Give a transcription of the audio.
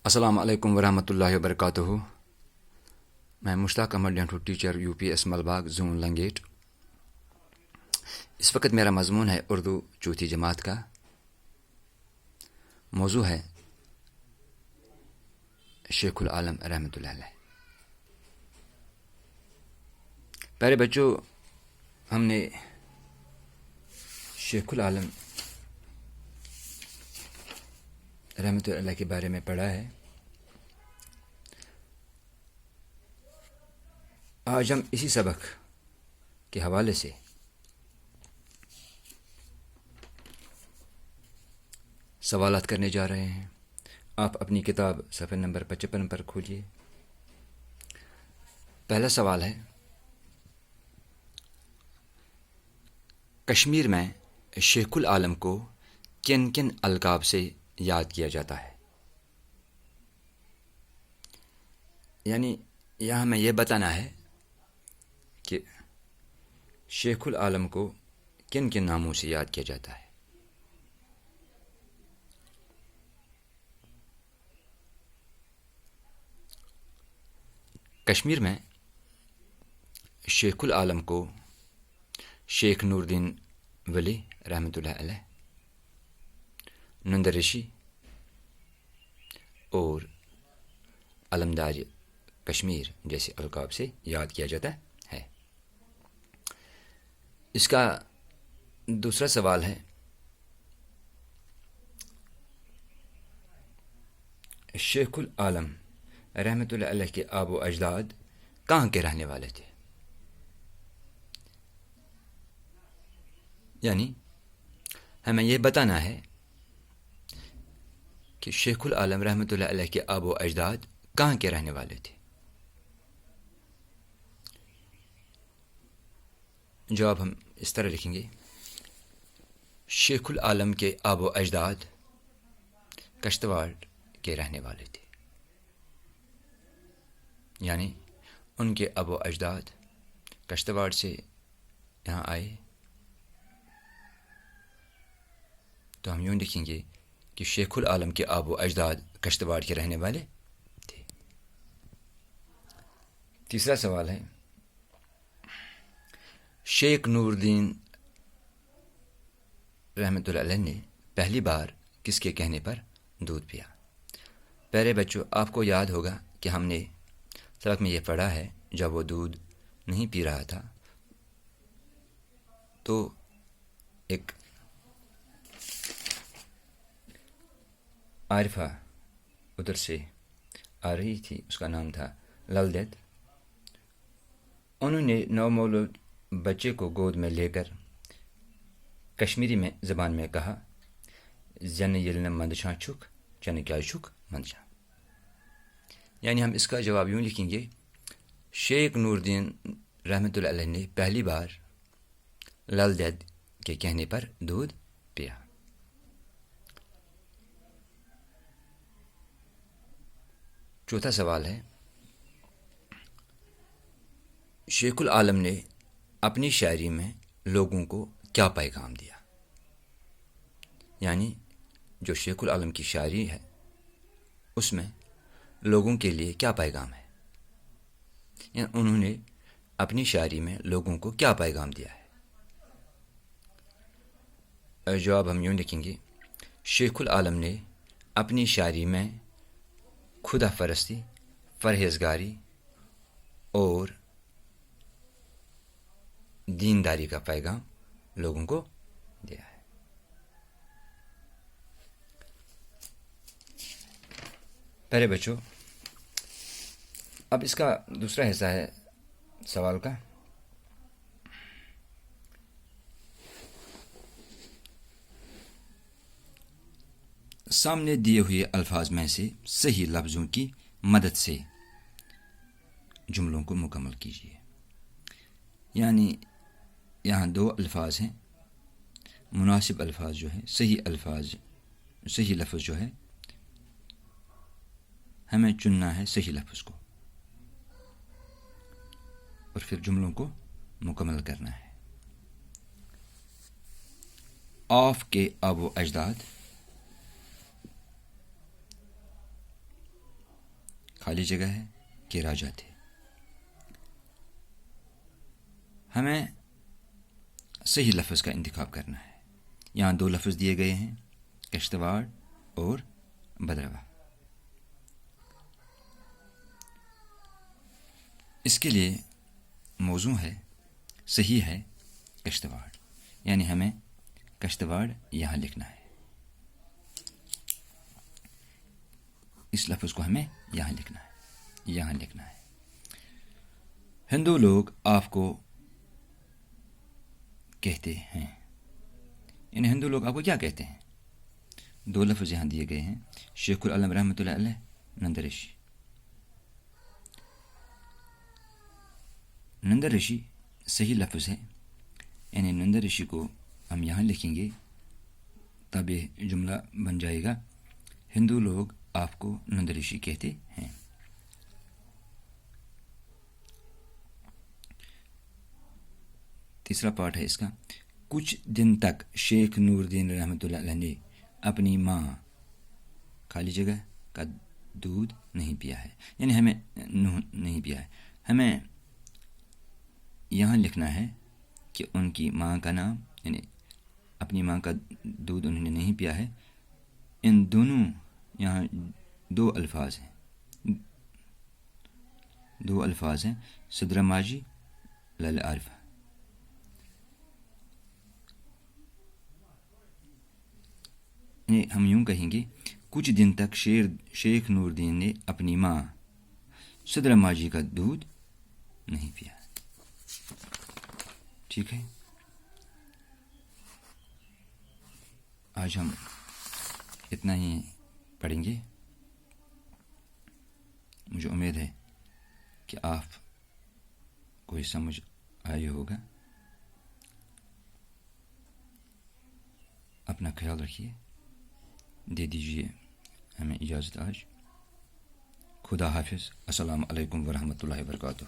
السلام علیکم ورحمۃ اللہ وبرکاتہ. میں مشتاق احمد ڈینٹو teacher U P S Malbagh zone Langate. اس وقت میرا مضمون ہے اردو چوتھی جماعت کا. موضوع ہے شیخ العالم رحمۃ اللہ علیہ. پیارے بچوں، ہم نے شیخ العالم رحمۃ اللہ علیہ کے بارے میں پڑھا ہے. آج ہم اسی سبق کے حوالے سے سوالات کرنے جا رہے ہیں. آپ اپنی کتاب صفحہ نمبر 55 پر کھولیے. پہلا سوال ہے، کشمیر میں شیخ العالم کو کن کن القاب سے یاد کیا جاتا ہے؟ یعنی یہاں ہمیں یہ بتانا ہے کہ شیخ العالم کو کن کن ناموں سے یاد کیا جاتا ہے. کشمیر میں شیخ العالم کو شیخ نور الدین ولی رحمۃ اللہ علیہ، نندرشی اور علمدار کشمیر جیسے القاب سے یاد کیا جاتا ہے. اس کا دوسرا سوال ہے، شیخ العالم رحمۃ اللہ علیہ کے آب و اجداد کہاں کے رہنے والے تھے؟ یعنی ہمیں یہ بتانا ہے کہ شیخ العالم رحمۃ اللہ علیہ کے آب و اجداد کہاں کے رہنے والے تھے. جواب ہم اس طرح لکھیں گے، شیخ العالم کے آب و اجداد کشتواڑ کے رہنے والے تھے. یعنی ان کے آب و اجداد کشتواڑ سے یہاں آئے. تو ہم یوں لکھیں گے کہ شیخ العالم کے آب و اجداد کشتواڑ کے رہنے والے تھے. تیسرا سوال ہے، شیخ نور الدین رحمۃ اللہ علیہ نے پہلی بار کس کے کہنے پر دودھ پیا؟ پیارے بچوں، آپ کو یاد ہوگا کہ ہم نے سبق میں یہ پڑھا ہے، جب وہ دودھ نہیں پی رہا تھا تو ایک عارفہ ادھر سے آ رہی تھی، اس کا نام تھا لل دید. انہوں نے نومولود بچے کو گود میں لے کر کشمیری میں زبان میں کہا، زن یلن مندشاں چھک چن کیا چھک مندشاں. یعنی ہم اس کا جواب یوں لکھیں گے، شیخ نور الدین رحمۃ اللہ علیہ نے پہلی بار لل دید کے کہنے پر دودھ پیا. چوتھا سوال ہے، شیخ العالم نے اپنی شاعری میں لوگوں کو کیا پیغام دیا؟ یعنی جو شیخ العالم کی شاعری ہے اس میں لوگوں کے لیے کیا پیغام ہے؟ یعنی انہوں نے اپنی شاعری میں لوگوں کو کیا پیغام دیا ہے؟ جواب ہم یوں لکھیں گے، شیخ العالم نے اپنی شاعری میں خدا پرستی، پرہیزگاری اور دینداری کا پیغام لوگوں کو دیا ہے. پیارے بچوں، اب اس کا دوسرا حصہ ہے سوال کا. سامنے دیے ہوئے الفاظ میں سے صحیح لفظوں کی مدد سے جملوں کو مکمل کیجیے. یعنی یہاں دو الفاظ ہیں، مناسب الفاظ جو ہے، صحیح لفظ جو ہے، ہمیں چننا ہے صحیح لفظ کو اور پھر جملوں کو مکمل کرنا ہے. آف کے آب و اجداد، خالی جگہ ہے کہ راجا تھے. ہمیں صحیح لفظ کا انتخاب کرنا ہے. یہاں 2 لفظ دیے گئے ہیں، کشتواڑ اور بدروا. اس کے لیے موضوع ہے، صحیح ہے کشتواڑ، یعنی ہمیں کشتواڑ یہاں لکھنا ہے. اس لفظ کو ہمیں یہاں لکھنا ہے، یہاں لکھنا ہے. ہندو لوگ آپ کو کہتے ہیں، یعنی ہندو لوگ آپ کو کیا کہتے ہیں؟ 2 لفظ یہاں دیے گئے ہیں، شیخ العالم رحمۃ اللہ علیہ، نند رشی. نند رشی صحیح لفظ ہے، یعنی نند رشی کو ہم یہاں لکھیں گے، تب یہ جملہ بن جائے گا، ہندو لوگ آپ کو نند رشی کہتے ہیں. تیسرا پارٹ ہے اس کا، کچھ دن تک شیخ نور الدین رحمۃ اللہ علیہ نے اپنی ماں خالی جگہ کا دودھ نہیں پیا ہے، یعنی ہمیں نہیں پیا ہے. ہمیں یہاں لکھنا ہے کہ ان کی ماں کا نام، یعنی اپنی ماں کا دودھ انہوں نے نہیں پیا ہے. ان دونوں یہاں 2 الفاظ ہیں، 2 الفاظ ہیں، صدر ماجی لل عارف. ہم یوں کہیں گے، کچھ دن تک شیخ نور الدین نے اپنی ماں صدر ماجی کا دودھ نہیں پیا. ٹھیک ہے، آج ہم اتنا ہی پڑھیں گے. مجھے امید ہے کہ آپ کو سمجھ آیا ہوگا. اپنا خیال رکھیے، دے دیجیے ہمیں اجازت آج. خدا حافظ. السلام علیکم ورحمۃ اللہ وبرکاتہ.